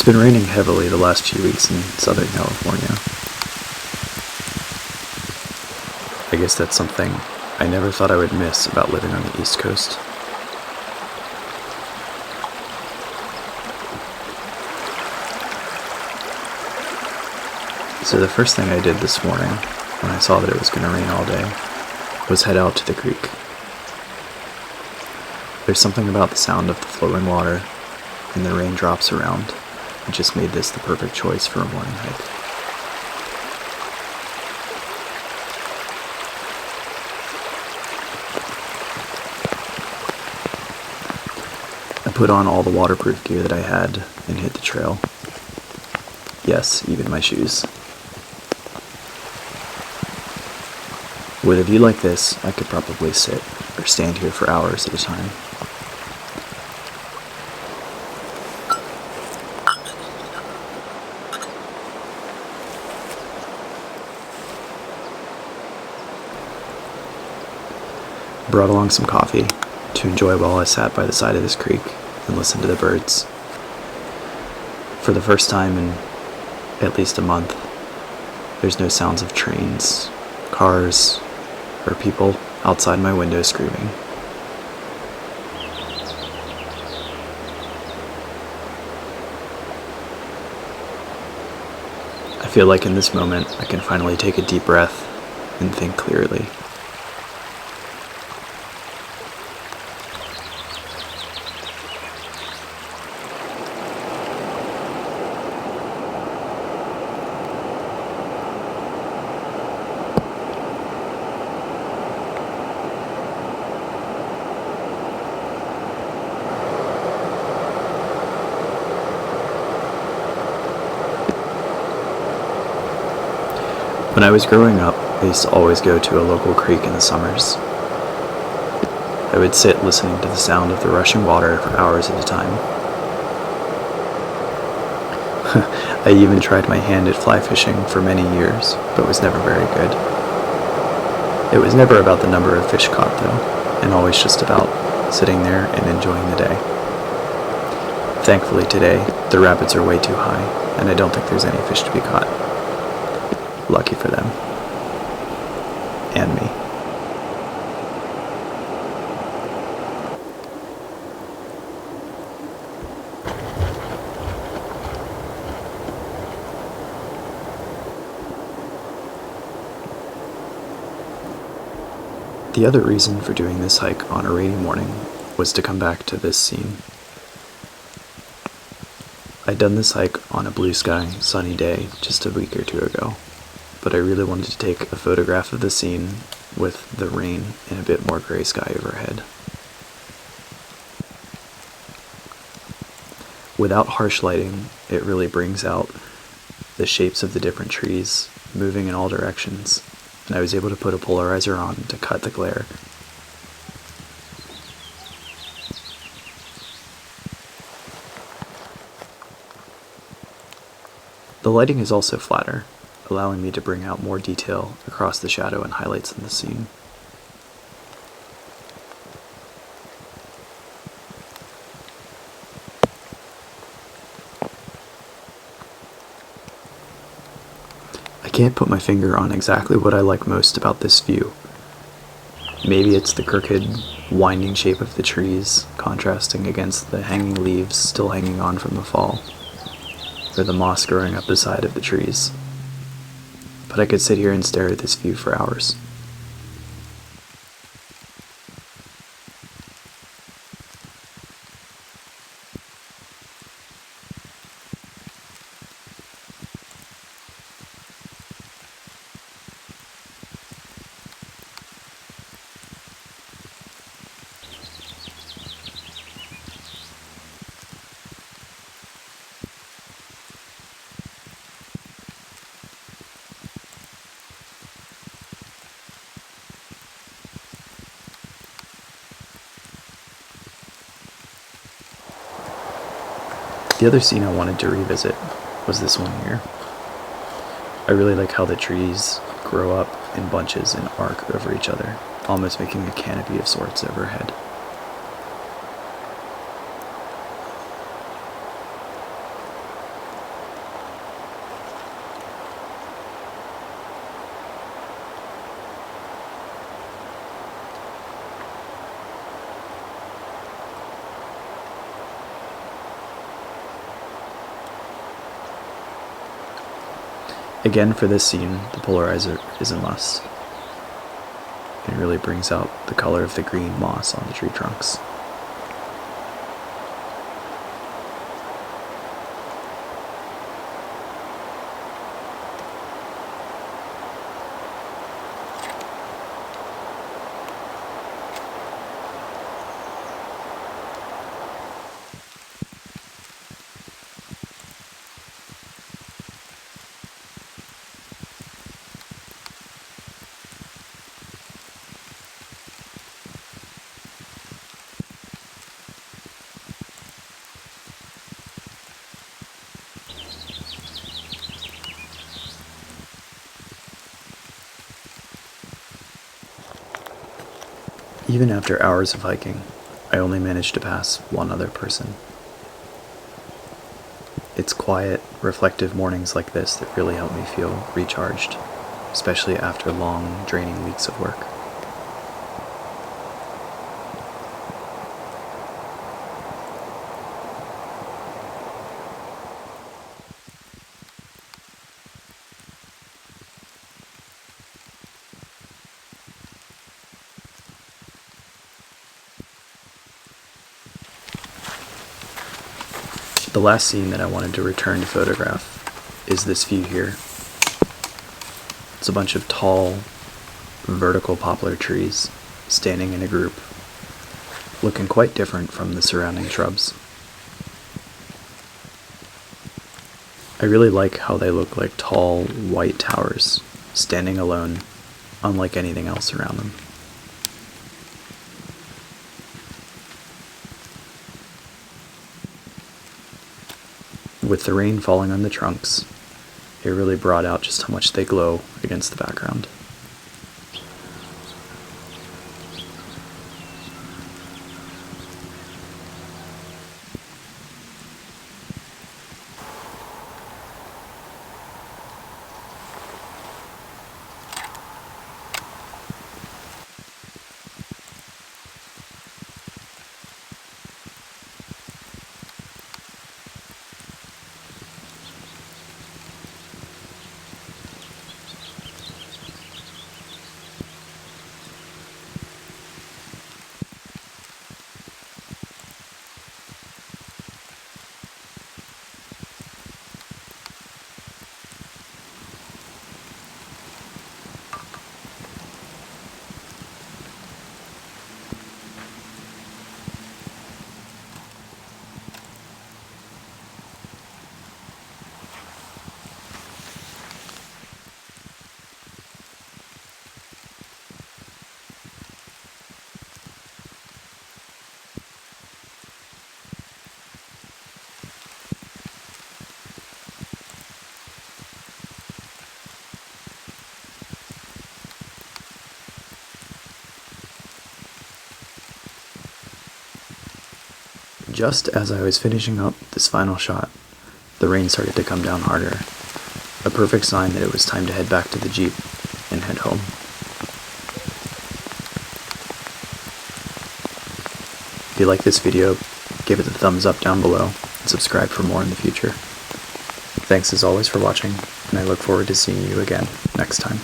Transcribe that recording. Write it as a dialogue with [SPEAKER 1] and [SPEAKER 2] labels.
[SPEAKER 1] been raining heavily the last few weeks in Southern California. I guess that's something I never thought I would miss about living on the East Coast. So the first thing I did this morning, when I saw that it was going to rain all day, was head out to the creek. There's something about the sound of the flowing water and the raindrops around. It just made this the perfect choice for a morning hike. I put on all the waterproof gear that I had and hit the trail. Yes, even my shoes. With a view like this, I could probably sit or stand here for hours at a time. Brought along some coffee to enjoy while I sat by the side of this creek and listened to the birds. For the first time in at least a month, there's no sounds of trains, cars, or people outside my window screaming. I feel like in this moment I can finally take a deep breath and think clearly. When I was growing up, I used to always go to a local creek in the summers. I would sit listening to the sound of the rushing water for hours at a time. I even tried my hand at fly fishing for many years, but was never very good. It was never about the number of fish caught though, and always just about sitting there and enjoying the day. Thankfully today, the rapids are way too high, and I don't think there's any fish to be caught. Lucky for them. And me. The other reason for doing this hike on a rainy morning was to come back to this scene. I'd done this hike on a blue sky, sunny day just a week or two ago, but I really wanted to take a photograph of the scene with the rain and a bit more gray sky overhead. Without harsh lighting, it really brings out the shapes of the different trees moving in all directions, and I was able to put a polarizer on to cut the glare. The lighting is also flatter, allowing me to bring out more detail across the shadow and highlights in the scene. I can't put my finger on exactly what I like most about this view. Maybe it's the crooked, winding shape of the trees contrasting against the hanging leaves still hanging on from the fall, or the moss growing up the side of the trees. But I could sit here and stare at this view for hours. The other scene I wanted to revisit was this one here. I really like how the trees grow up in bunches and arc over each other, almost making a canopy of sorts overhead. Again, for this scene, the polarizer is a must. It really brings out the color of the green moss on the tree trunks. Even after hours of hiking, I only managed to pass one other person. It's quiet, reflective mornings like this that really help me feel recharged, especially after long, draining weeks of work. The last scene that I wanted to return to photograph is this view here. It's a bunch of tall, vertical poplar trees standing in a group, looking quite different from the surrounding shrubs. I really like how they look like tall, white towers, standing alone, unlike anything else around them. With the rain falling on the trunks, it really brought out just how much they glow against the background. Just as I was finishing up this final shot, the rain started to come down harder, a perfect sign that it was time to head back to the Jeep and head home. If you like this video, give it a thumbs up down below and subscribe for more in the future. Thanks as always for watching, and I look forward to seeing you again next time.